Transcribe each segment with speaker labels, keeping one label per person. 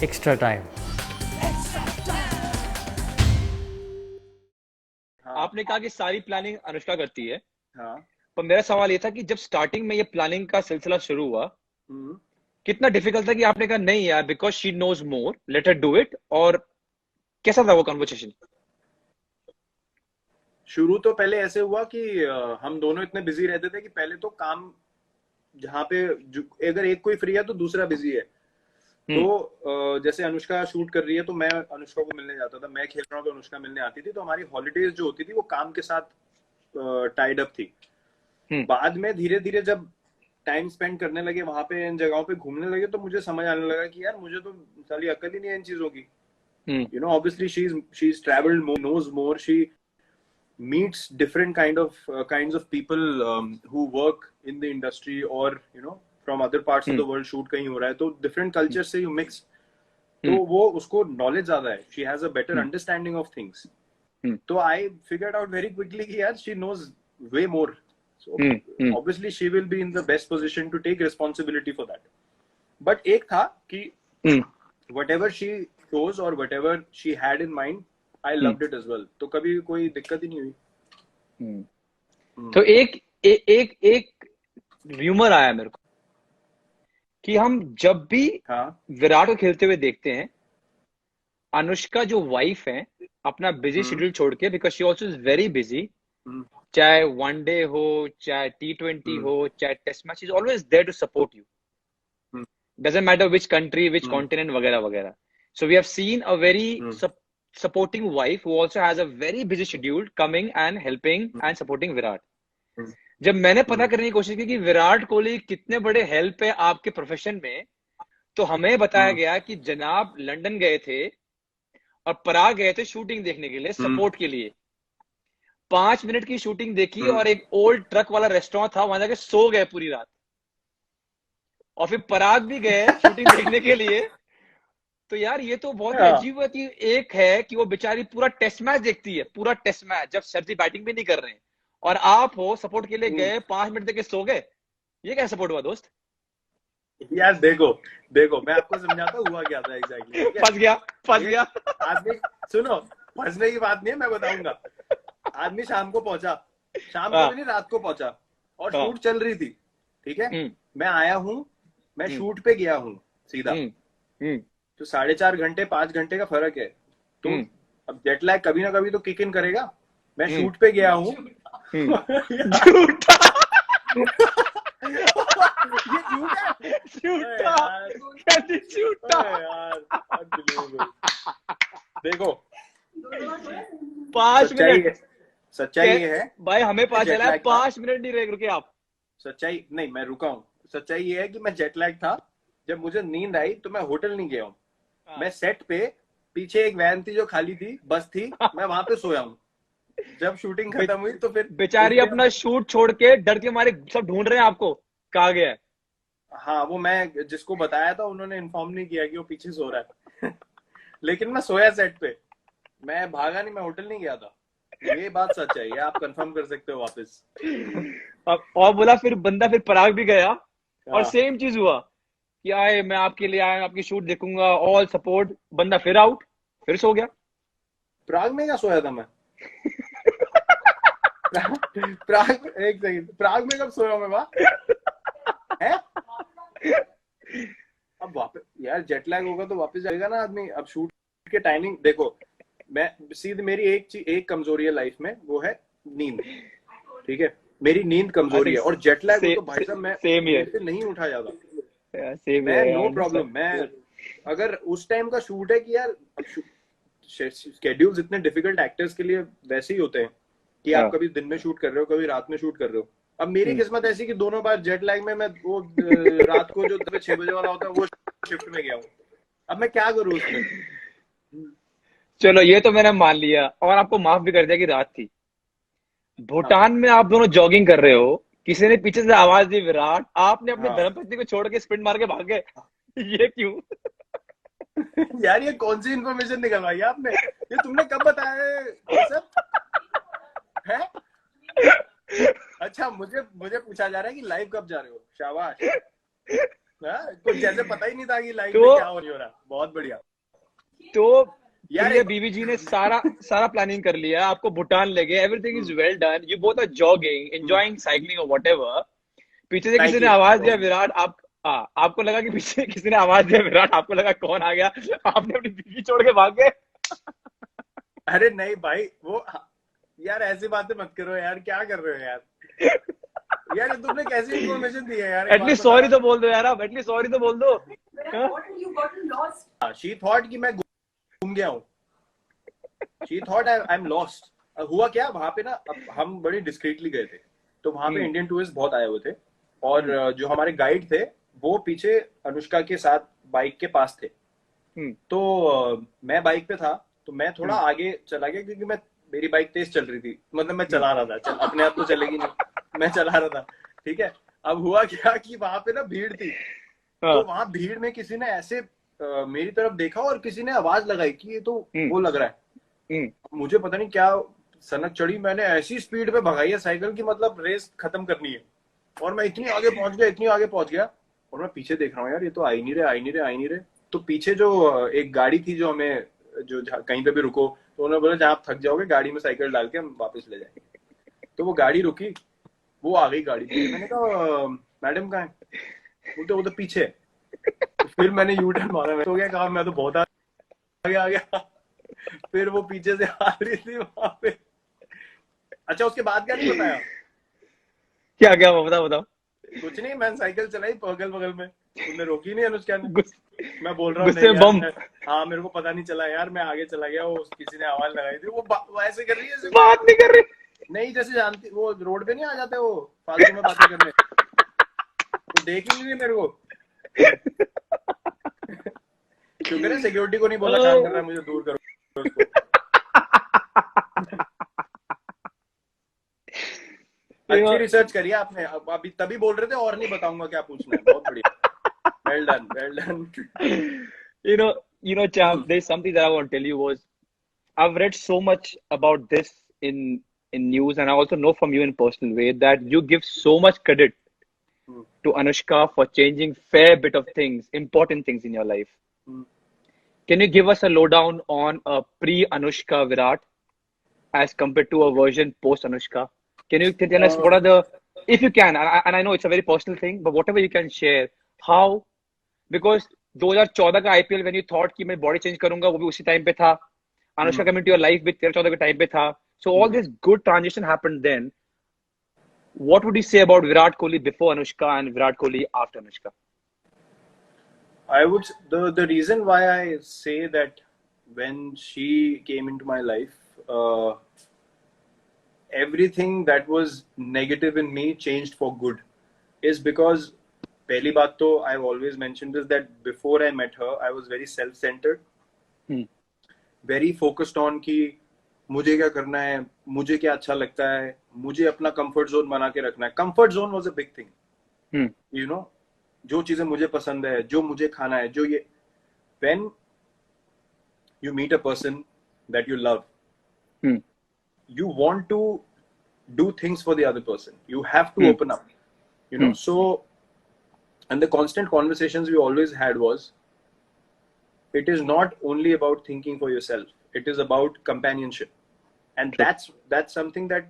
Speaker 1: extra time.
Speaker 2: आपने कहा कि सारी प्लानिंग अनुष्का करती है,
Speaker 3: हाँ।
Speaker 2: पर मेरा सवाल ये था कि जब स्टार्टिंग में ये प्लानिंग का सिलसिला शुरू हुआ, कितना डिफिकल्ट था कि आपने कहा नहीं यार, because she knows more, let her do it, और कैसा था वो कन्वर्सेशन?
Speaker 3: शुरू तो पहले ऐसे हुआ कि हम दोनों इतने बिजी रहते थे कि पहले तो काम जहाँ पे अगर एक कोई फ्री है तो दूसरा बिजी है। तो जैसे अनुष्का शूट कर रही है तो मैं अनुष्का को मिलने जाता था, मैं खेल रहा हूँ तो अनुष्का मिलने आती थी, तो हमारी हॉलीडेज जो होती थी वो काम के साथ टाइड अप थी। बाद में धीरे धीरे जब टाइम स्पेंड करने लगे वहां पे, इन जगहों पे घूमने लगे, तो मुझे समझ आने लगा कि यार मुझे तो साली अकल ही नहीं है इन चीजों की। You know, obviously she is travelled more, knows more, she meets different kinds of people who work in the industry, or you know, from other parts of the world, shoot कहीं हो रहा है तो different culture से you mix, तो वो उसको knowledge ज्यादा है, she has a better understanding of things. तो I figured out very quickly कि यार she knows way more, so obviously she will be in the best position to take responsibility for that. But एक था कि whatever she chose or whatever she had in mind, I loved it as well. तो कभी कोई दिक्कत ही नहीं हुई।
Speaker 2: तो एक रूमर आया मेरे को कि हम जब भी विराट को खेलते हुए देखते हैं, अनुष्का जो वाइफ है अपना बिजी शेड्यूल छोड़ के, because she also is very busy, चाहे वनडे हो, चाहे T20 हो, चाहे test match, is always there to support you, doesn't matter which country, which continent, वगैरह वगैरह. So we have seen a very supporting wife who also has a very busy schedule coming and helping and supporting Virat. जब मैंने पता करने की कोशिश की कि विराट कोहली कितने बड़े हेल्प है आपके प्रोफेशन में, तो हमें बताया गया कि जनाब लंदन गए थे और पराग गए थे शूटिंग देखने के लिए, सपोर्ट के लिए. 5 मिनट की शूटिंग देखी और एक ओल्ड ट्रक वाला रेस्टोरेंट था, वहां जाके सो गए पूरी रात. और फिर पराग भी गए शूटिंग देखने के लिए. तो यार ये तो बहुत ही अजीब है कि एक है कि वो बेचारी पूरा टेस्ट मैच देखती है, पूरा टेस्ट मैच, जब शर्जी बैटिंग भी नहीं कर रहे हैं, और आप हो सपोर्ट के लिए गए, 5 मिनट देके सो गए. ये क्या सपोर्ट हुआ दोस्त?
Speaker 3: यार देखो मैं आपको समझाता हुआ क्या था एग्जैक्टली.
Speaker 2: फंस गया.
Speaker 3: आदमी सुनो, फंसने की बात नहीं है, मैं बताऊंगा. आदमी शाम को पहुंचा, शाम को नहीं, रात को पहुंचा, और शूट चल रही थी. ठीक है, मैं आया हूँ, मैं शूट पे गया हूँ सीधा. तो 4.5 घंटे 5 घंटे का फर्क है. तो अब जेट लैग कभी ना कभी तो किक इन करेगा. मैं शूट पे गया हूँ. देखो
Speaker 2: 5 मिनट,
Speaker 3: सच्चाई ये है
Speaker 2: भाई, हमें पता चला है 5 मिनट नहीं रहे, रुके आप.
Speaker 3: सच्चाई नहीं, मैं रुका हूँ. सच्चाई ये है कि मैं जेट लैग था. जब मुझे नींद आई तो मैं होटल नहीं गया हूँ. मैं सेट पे, पीछे एक वैन थी जो खाली थी, बस थी, मैं वहां पे सोया हूँ. जब शूटिंग खत्म हुई तो फिर
Speaker 2: बेचारी अपना शूट छोड़ के डर के मारे सब ढूंढ रहे हैं आपको, कहा गया है.
Speaker 3: हाँ, वो मैं जिसको बताया था उन्होंने इन्फॉर्म नहीं किया कि वो पीछे सो रहा है. लेकिन मैं सोया सेट पे, मैं भागा नहीं, मैं होटल नहीं गया था. ये बात सच है, ये आप कंफर्म कर सकते हो वापस.
Speaker 2: और बोला फिर बंदा, फिर पराग भी गया और सेम चीज हुआ कि आए, मैं आपके लिए आया, आपकी शूट देखूंगा, ऑल सपोर्ट. बंदा फिर आउट, फिर सो गया.
Speaker 3: प्राग में क्या सोया था मैं? प्राग, एक सेकंड, प्राग में कब सोया मैं वहां? अब वापस यार जेट लैग होगा तो वापस जाएगा ना आदमी. अब शूट के टाइमिंग देखो, मैं सीधे, मेरी एक कमजोरी है लाइफ में, वो है नींद. ठीक है, मेरी नींद कमजोरी है, और जेट लैग हो तो भाई साहब मैं नहीं उठा जाता. मैं नो प्रॉब्लम, मैं अगर उस टाइम का शूट है कि यार शेड्यूल्स इतने डिफिकल्ट एक्टर्स के लिए वैसे ही होते हैं कि आप कभी दिन में शूट कर रहे हो, कभी रात में शूट कर रहे हो. अब मेरी किस्मत ऐसी कि दोनों बार जेट लैग में मैं वो रात को जो 6 बजे वाला होता है वो शिफ्ट में गया हूँ. अब मैं क्या करूँ उसमें?
Speaker 2: चलो ये तो मैंने मान लिया और आपको माफ भी कर दिया कि रात थी. भूटान में आप दोनों जॉगिंग कर रहे हो, किसी ने पीछे से आवाज दी विराट, आपने अपनी धर्मपत्नी को छोड़ के स्प्रिंट मार के भाग गए. ये क्यों?
Speaker 3: यार ये कौन सी इन्फॉर्मेशन निकलवाई आपने? ये तुमने कब बताया ये सब है? अच्छा, मुझे पूछा जा रहा है कि लाइव कब जा रहे हो. शाबाश. कुछ जैसे पता ही नहीं था कि लाइफ
Speaker 2: तो
Speaker 3: में क्या हो रहा। बहुत बढ़िया।
Speaker 2: तो
Speaker 3: यार
Speaker 2: प्रिय बीवी जी ने सारा प्लानिंग कर लिया, आपको भूटान ले गए, everything is well done, you both are jogging, enjoying cycling और व्हाटएवर। पीछे से किसी ने
Speaker 3: साइकिलिंग।
Speaker 2: आवाज दिया विराट, आप आपको लगा कि पीछे किसी ने आवाज दिया विराट, आपको लगा कौन आ गया, आपने अपनी बीवी छोड़ के भाग गए।
Speaker 3: अरे नहीं भाई, वो यार ऐसी बातें मत करो यार, क्या कर रहे हो यार। यार ये तुमने कैसी इन्फॉर्मेशन दी है यार, एक बात
Speaker 2: एटलीस्ट
Speaker 3: बताना।
Speaker 2: सॉरी तो बोल दो यार, आप एटलीस्ट सॉरी तो बोल दो।
Speaker 3: शी थॉट कि मैं घूम गया हूँ। She thought I am lost. हुआ क्या वहां पे ना, अब हम बड़ी डिस्क्रीटली गए थे, तो वहां पे इंडियन टूरिस्ट बहुत आए हुए थे, और जो हमारे गाइड थे वो पीछे अनुष्का के साथ बाइक के पास थे। तो मैं बाइक पे था, तो मैं थोड़ा आगे चला गया, क्योंकि मेरी बाइक तेज चल रही थी, मतलब मैं चला रहा था, चल अपने आप तो चलेगी नहीं, मैं चला रहा था, ठीक है। अब हुआ क्या कि वहां पे ना भीड़ थी, तो वहां भीड़ में किसी ने ऐसे मेरी तरफ देखा और किसी ने आवाज लगाई कि ये तो वो लग रहा है। मुझे पता नहीं क्या सनक चढ़ी, मैंने ऐसी स्पीड पे भगाई है साइकिल की, मतलब रेस खत्म करनी है, और मैं इतनी आगे पहुंच गया, और मैं पीछे देख रहा हूँ यार, ये तो आ ही नहीं रहे। तो पीछे जो एक गाड़ी थी, जो हमें जो कहीं पे भी रुको, तो उन्होंने बोला जहाँ आप थक जाओगे गाड़ी में साइकिल डाल के हम वापस ले जाएंगे। तो वो गाड़ी रुकी, वो आ गई गाड़ी पीछे, मैंने कहा मैडम कहाँ है, बोलते वो तो पीछे। तो फिर मैंने यू टर्न मारा, मैं तो क्या कहा, मैं तो बहुत आगे आ गया। फिर वो पीछे से आ रही थी वहां पे। अच्छा उसके बाद क्या नहीं बताया?
Speaker 2: क्या क्या बताओ।
Speaker 3: कुछ नहीं, मैंने साइकिल चलाई बगल बगल में, तुमने रोकी नहीं अनुष्का ने। मैं बोल रहा हूँ
Speaker 2: गुस्से
Speaker 3: नहीं
Speaker 2: में
Speaker 3: यार
Speaker 2: बम।
Speaker 3: हाँ मेरे को पता नहीं चला यार, मैं आगे चला गया, वो किसी ने आवाज लगाई थी, वो ऐसे कर रही है जैसे
Speaker 2: बात नहीं कर रही।
Speaker 3: नहीं, जैसे जानती, वो रोड पे नहीं आ जाते वो फालतू में बातें करने, वो देख ही नहीं मेरे को। शुक्र है सिक्योरिटी को नहीं बोला काम कर रहा है, मुझे दूर करो उसको। अच्छी रिसर्च करी आपने, अब अभी तभी बोल रहे थे और नहीं बताऊंगा क्या पूछना है, बहुत बढ़िया, well done well done.
Speaker 2: Champ, there's something that I want to tell you was I've read so much about this in news, and I also know from you in personal way that you give so much credit to Anushka for changing fair bit of things, important things in your life. Can you give us a lowdown on a pre-Anushka Virat as compared to a version post-Anushka? Can you tell us what are the, if you can, and I know it's a very personal thing, but whatever you can share, how, because 2014 का IPL when you thought कि मैं body change करूंगा, वो भी उसी time पे था, Anushka coming to your life भी 13-14 के टाइम पे था, so all this good transition happened then. What would you say about Virat Kohli before Anushka and Virat Kohli after Anushka?
Speaker 3: I would, the reason why I say that when she came into my life, everything that was negative in me changed for good, is because पहली बात तो I've always mentioned this, that before I met her I was very self-centered, very focused on कि मुझे क्या करना है, मुझे क्या अच्छा लगता है, मुझे अपना कंफर्ट जोन बना के रखना है। Comfort zone was a big thing, you know, जो चीजें मुझे पसंद है, जो मुझे खाना है, जो ये, when you meet a person that you love, you want to do things for the other person, you have to open up, you know. So, and the constant conversations we always had was, it is not only about thinking for yourself, it is about companionship, and that's something that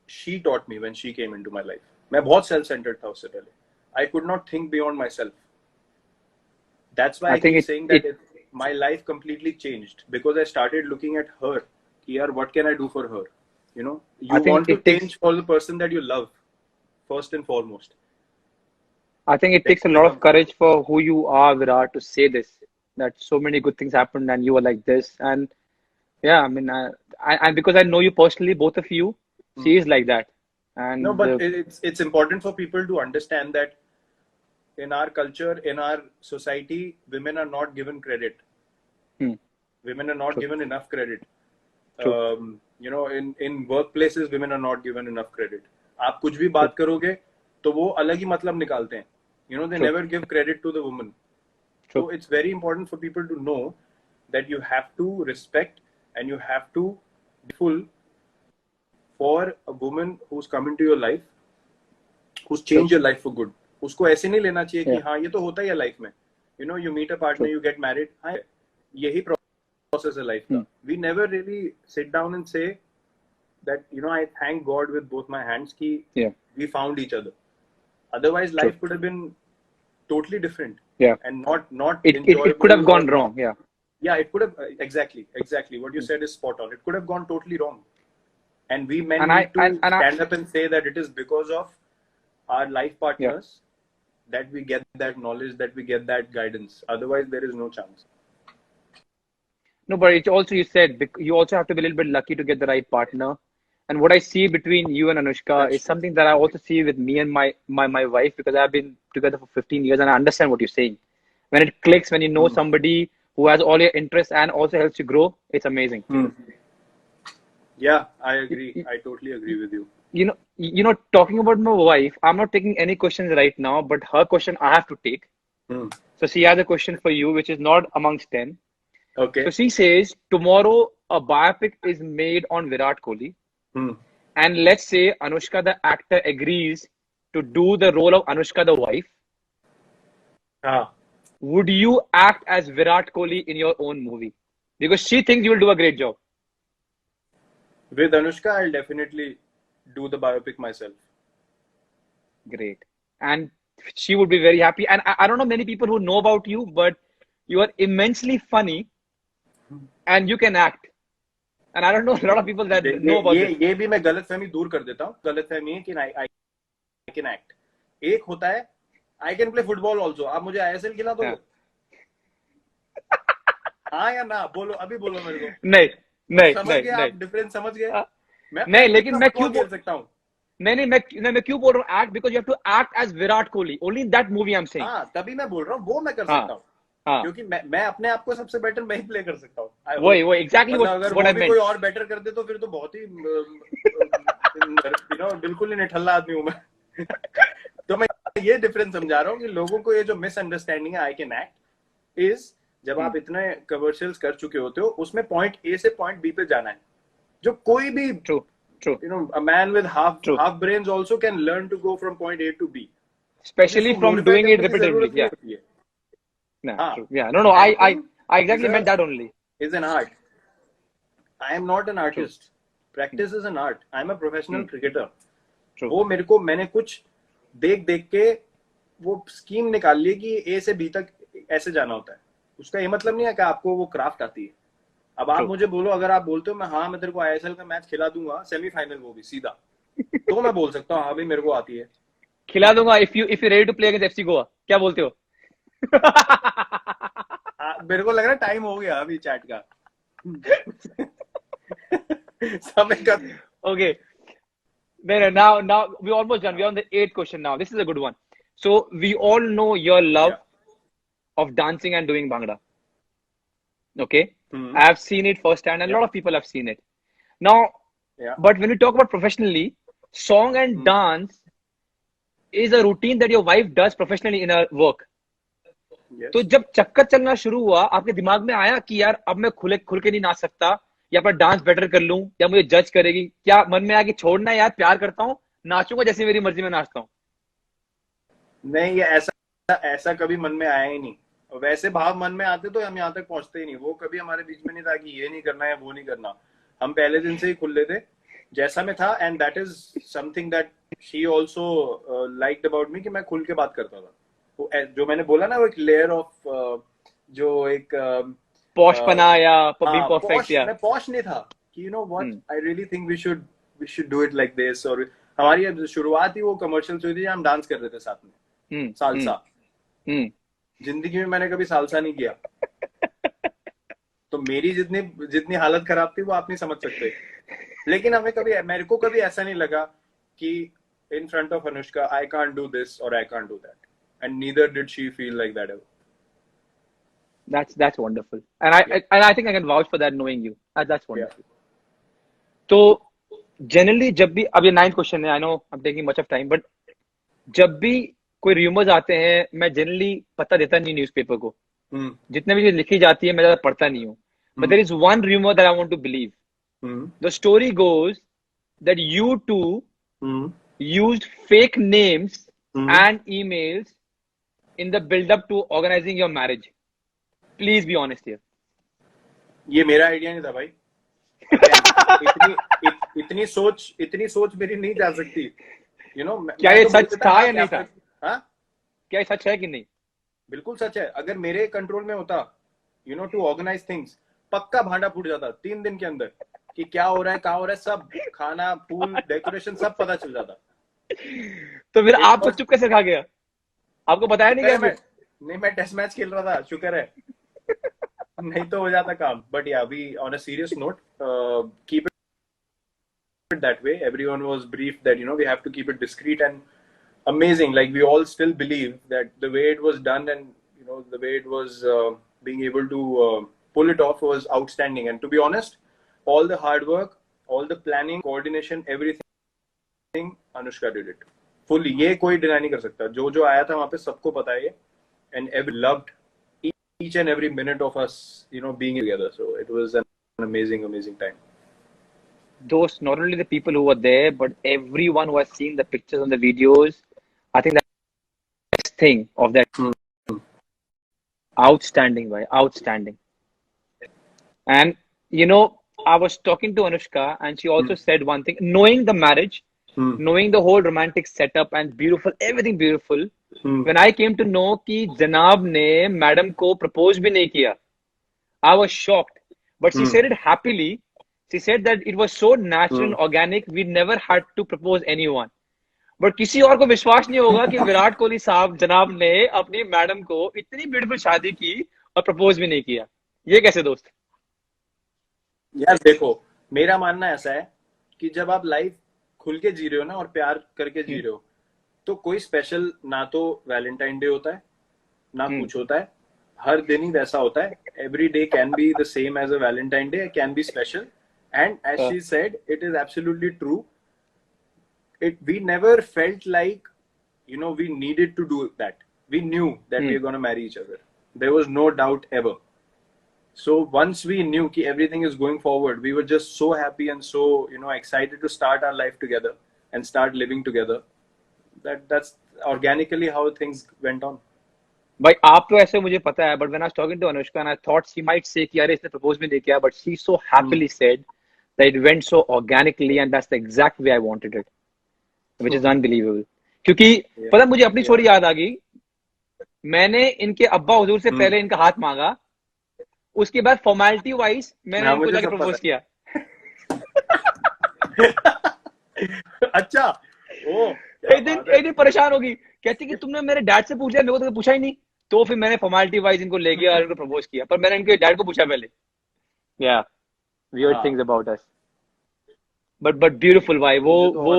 Speaker 3: she taught me when she came into my life. मैं बहुत self centered था उससे पहले, I could not think beyond myself. That's why I keep saying that my life completely changed, because I started looking at her, यार what can I do for her, you know. You want to change for the person that you love first and foremost.
Speaker 2: I think it takes a lot of courage for who you are, Virat, to say this, that so many good things happened and you were like this. And yeah, I mean, I because I know you personally, both of you, she is like that. And
Speaker 3: no, but it's important for people to understand that in our culture, in our society, women are not given credit. Women are not given enough credit. You know, in workplaces, women are not given enough credit. आप कुछ भी बात करोगे तो वो अलग ही मतलब निकालते हैं. You know, they never give credit to the woman. So it's very important for people to know that you have to respect and you have to be full for a woman who's come into your life, who's changed your life for good. उसको ऐसे नहीं लेना चाहिए कि हाँ ये तो होता ही है लाइफ में, you know, you meet a partner, you get married, हाँ यही प्रोसेस है लाइफ का. We never really sit down and say that, you know, I thank God with both my hands ki we found each other. Otherwise life could have been totally different. And not enjoyable.
Speaker 2: It could have gone wrong.
Speaker 3: Yeah, it could have, exactly what you said is spot on. It could have gone totally wrong, and we men need to stand up and say that it is because of our life partners that we get that knowledge, that we get that guidance. Otherwise there is no chance.
Speaker 2: No, but it also, you said, you also have to be a little bit lucky to get the right partner. And what I see between you and Anushka is something that I also see with me and my wife, because I've been together for 15 years and I understand what you're saying. When it clicks, when you know somebody who has all your interests and also helps you grow, it's amazing.
Speaker 3: Yeah, I agree. I totally agree with you.
Speaker 2: You know, talking about my wife, I'm not taking any questions right now, but her question I have to take. So she has a question for you, which is not amongst 10.
Speaker 3: Okay.
Speaker 2: So she says, tomorrow a biopic is made on Virat Kohli. And let's say Anushka the actor agrees to do the role of Anushka the wife. Would you act as Virat Kohli in your own movie? Because she thinks you will do a great job.
Speaker 3: With Anushka, I'll definitely do the biopic myself.
Speaker 2: Great. And she would be very happy. And I don't know many people who know about you, but you are immensely funny and you can act. And I don't know a lot of people that know about this.
Speaker 3: ये भी मैं गलतफहमी दूर कर देता हूँ. गलतफहमी है कि I can act. एक होता है I can play football also. आप मुझे ISL खिला दो. हाँ या ना बोलो, अभी बोलो मेरे को.
Speaker 2: नहीं
Speaker 3: समझ गए आप डिफरेंस समझ गए?
Speaker 2: नहीं, लेकिन मैं क्यों
Speaker 3: बोल सकता हूँ?
Speaker 2: नहीं मैं क्यों बोल रहा हूँ act, because you have to act as Virat Kohli. Only in that movie I'm saying.
Speaker 3: हाँ, तभी मैं बोल रहा हूँ वो मैं कर सकता हूँ. क्योंकि मैं अपने आप को सबसे बेटर मैं ही प्ले कर सकता हूँ.
Speaker 2: वो एग्जैक्टली
Speaker 3: अगर वो भी कोई और बेटर कर दे तो फिर तो बहुत ही बिल्कुल ही निठल्ला आदमी हूँ मैं. तो मैं ये डिफरेंस समझा रहा हूँ कि लोगों को ये जो मिसअंडरस्टैंडिंग है आई कैन एक्ट इज, जब आप इतने कमर्शियल्स कर चुके होते हो उसमें पॉइंट ए से पॉइंट बी पे जाना है, जो कोई भी you know, a man with half brains also can learn to go from point A to B,
Speaker 2: especially from doing it repeatedly. No, I exactly meant that only.
Speaker 3: Is an art. I am not an artist. Practice is an art. I am a professional cricketer. वो मेरे को मैंने कुछ देख के वो scheme निकाल ली कि A से B तक ऐसे जाना होता है. उसका ये मतलब नहीं है कि आपको वो क्राफ्ट आती है. अब आप मुझे बोलो, अगर आप बोलते हो मैं तेरे को ISL का मैच खिला दूंगा, सेमीफाइनल वो भी सीधा, तो मैं बोल सकता हूँ हाँ भाई मेरे को आती है,
Speaker 2: खिला दूंगा. if you ready to play against FC Goa, क्या बोलते हो?
Speaker 3: मेरे को लग रहा है टाइम हो गया अभी चैट का. समय का.
Speaker 2: Okay. Now we almost done. We are on the 8th question now. This is a good one. So we all know your love of dancing and doing Bhangra. Okay. I have seen it firsthand, and a lot of people have seen it. Now, but when we talk about professionally, song and dance is a routine that your wife does professionally in her work. तो जब चक्कर चलना शुरू हुआ, आपके दिमाग में आया कि यार अब मैं खुल के नहीं नाच सकता, या पर डांस बेटर कर लूं, या मुझे जज करेगी? क्या मन में आया कि छोड़ना यार, प्यार करता हूँ, नाचूंगा जैसे मेरी मर्जी में नाचता हूँ?
Speaker 3: नहीं, ये ऐसा कभी मन में आया ही नहीं. वैसे भाव मन में आते तो हम यहाँ तक पहुंचते ही नहीं. वो कभी हमारे बीच में नहीं था कि ये नहीं करना है वो नहीं करना. हम पहले दिन से ही खुले थे जैसा मैं था, and that is something that she also liked about me, कि मैं खुल के बात करता था. तो जो मैंने बोला ना, वो एक लेयर ऑफ जो एक
Speaker 2: पॉश पना या बीइंग परफेक्ट, या
Speaker 3: मैं पॉश नहीं था कि you know what, I really think we should do it like this. और हमारी शुरुआत ही वो कमर्शियल हुई थी, हम डांस कर रहे थे साथ में, सालसा. जिंदगी में मैंने कभी सालसा नहीं किया, तो मेरी जितनी हालत खराब थी वो आप नहीं समझ सकते. लेकिन मेरे को कभी ऐसा नहीं लगा कि in front of Anushka I can't do this or I can't do that, and neither did she feel like that ever.
Speaker 2: That's wonderful, and I think I can vouch for that knowing you. That's wonderful. तो generally जब भी, अब ये 9th question है, I know I'm taking much of time, but जब भी कोई rumours आते हैं, मैं जनरली पता देता नहीं न्यूज़पेपर को. जितने भी लिखी जाती है मैं ज्यादा पढ़ता नहीं हूँ. But there is one rumor that I want to believe. The story goes that you two used fake names and emails in the build up to organizing your marriage? Please be honest here.
Speaker 3: ये मेरा idea नहीं था भाई. इतनी सोच मेरी नहीं जा सकती. You know,
Speaker 2: क्या ये सच था या नहीं था?
Speaker 3: हाँ?
Speaker 2: क्या ये सच है कि नहीं?
Speaker 3: बिल्कुल सच है. अगर मेरे कंट्रोल में होता, you know, to organize things, पक्का भांडा फूट जाता 3 दिन के अंदर कि क्या हो रहा है, कहाँ हो रहा है, सब खाना, पूल, डेकोरेशन सब पता चल जाता.
Speaker 2: तो फिर आपको चुप कैसे खा गया? आपको बताया नहीं क्या?
Speaker 3: नहीं, मैं टेस्ट मैच खेल रहा था, शुक्र है. नहीं तो हो जाता काम. But yeah, we on a serious note, keep it that way. Everyone was briefed that, you know, we have to keep it discreet and amazing. Like, we all still believe that the way it was done and, you know, the way it was being able to pull it off was outstanding. And to be honest, all the hard work, all the planning, coordination, everything, Anushka did it fully. ये कोई deny नहीं कर सकता. जो आया था वहाँ पे सबको पता है ये. And every loved each and every minute of us, you know, being together. So it was an amazing time.
Speaker 2: Those, not only the people who were there, but everyone who has seen the pictures and the videos, I think that's the best thing of that. Outstanding, bhai, outstanding. And, you know, I was talking to Anushka and she also said one thing, knowing the marriage, knowing the whole romantic setup and beautiful, everything beautiful, when I came to know कि जनाब ने madam को propose भी नहीं किया, I was shocked. But she said it happily. She said that it was so natural and organic. We never had to propose anyone. But किसी और को विश्वास नहीं होगा कि विराट कोहली साहब जनाब ने अपनी मैडम को इतनी ब्यूटीफुल शादी की और प्रपोज भी नहीं किया. ये कैसे दोस्त?
Speaker 3: यार देखो, मेरा मानना ऐसा है कि जब आप लाइफ खुल के जी रहे हो ना और प्यार करके जी रहे हो, तो कोई स्पेशल ना तो वैलेंटाइन डे होता है ना कुछ होता है. हर दिन ही वैसा होता है. Every day can be the same as a Valentine day, can be special. And as she said, it is absolutely true. We never felt like, you know, we needed to do that. We knew that we were going to marry each other. There was no doubt ever. So once we knew that everything is going forward, we were just so happy and so, you know, excited to start our life together and start living together. That's organically how things went on.
Speaker 2: भाई आप तो ऐसे मुझे पता है, but when I was talking to Anushka and I thought she might say कि यार इसने propose भी नहीं किया, but she so happily said that it went so organically and that's the exact way I wanted it, which is unbelievable. क्योंकि पता मुझे अपनी स्टोरी याद आ गई. मैंने इनके अब्बा हुजूर से पहले इनका हाथ मांगा, उसके बाद फॉर्मेलिटी वाइज मैंने इनको जाके प्रपोज किया.
Speaker 3: अच्छा.
Speaker 2: एक दिन परेशान होगी, कहती कि तुमने मेरे डैड से पूछ लिया, मेरे को तो पूछा ही नहीं. तो फिर मैंने फॉर्मेलिटी वाइज इनको ले गया और इनको प्रपोज किया, पर मैंने इनके डैड को पूछा पहले. या weird things about us, but beautiful भाई. वो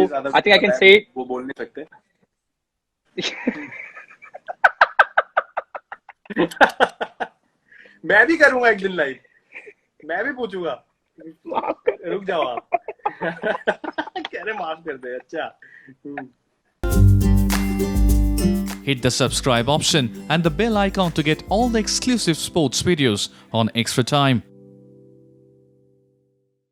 Speaker 2: I think I can say
Speaker 3: वो बोल नहीं सकते. मैं भी करूंगा एक दिन लाइव, मैं भी पूछूंगा. रुक जाओ आप. कह रहे माफ कर दे. अच्छा.
Speaker 1: Hit the subscribe option and the bell icon to get all the exclusive sports videos on Extra Time.